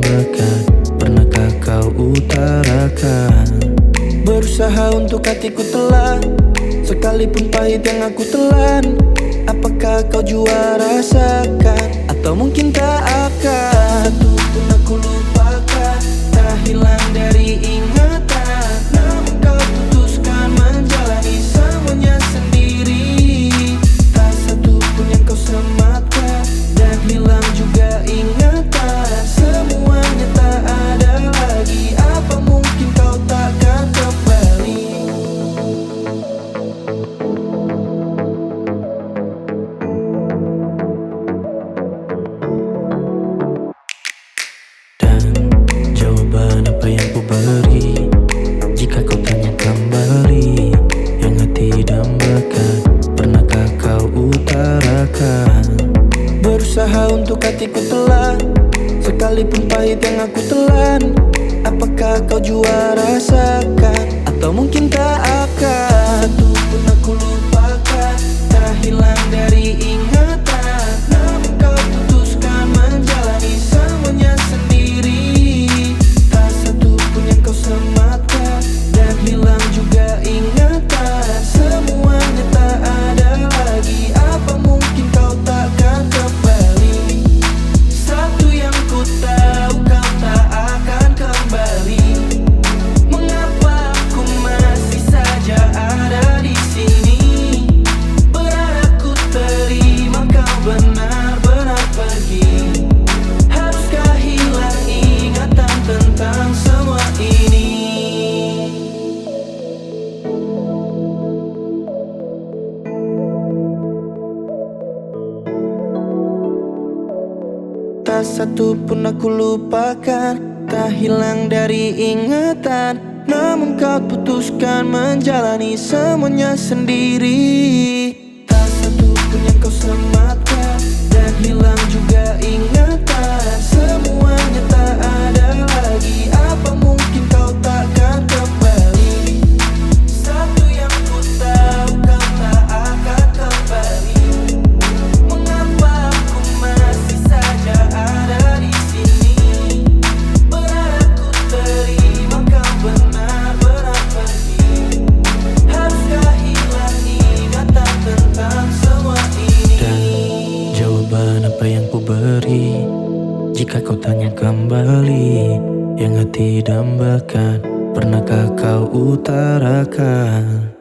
dambakan, pernahkah kau utarakan? Berusaha untuk hatiku telah, sekalipun pahit yang aku telan. Apakah kau jua rasakan, atau mungkin tak akan? Satu pun aku lupakan, tak hilang dari ingatan. Namun kau putuskan menjalani semuanya sendiri. Tak satu pun yang kau sematkan, dan hilang juga ingatan. Semuanya tak ada lagi, apa mungkin kau takkan kembali? Jawaban apa yang ku beri jika kau tanya kembali? Yang hati dambakan, pernahkah kau utarakan? Berusaha untuk hatiku telah, sekalipun pahit yang aku telan. Apakah kau jua rasakan, atau mungkin tak akan? Satu pun aku lupakan, tak hilang dari ingatan. Namun kau putuskan menjalani semuanya sendiri. Tak satu pun yang kau sematkan, dan hilang juga ingatan. Semuanya tak ada lagi, apa mungkin kau takkan kembali? Satu yang ku tahu, kau tak akan kembali. Mengapa aku masih saja ada di sini? Berharap ku terima kau benar-benar pergi. Haruskah hilang ingatan tentang semua ini? Tak satu pun aku lupakan, tak hilang dari ingatan. Namun kau putuskan menjalani semuanya sendiri. Tak satu pun yang kau sematkan, dan hilang juga ingatan. Semuanya tak ada lagi, apa mungkin kau takkan kembali? Satu yang ku tahu, kau tak akan kembali. Mengapa aku masih saja ada di sini? Berharap ku terima kau benar-benar pergi. Haruskah hilang ingatan tentang semua ini? Dan jawaban apa yang ku beri jika kau tanya kembali? Yang hati dambakan, pernahkah kau utarakan?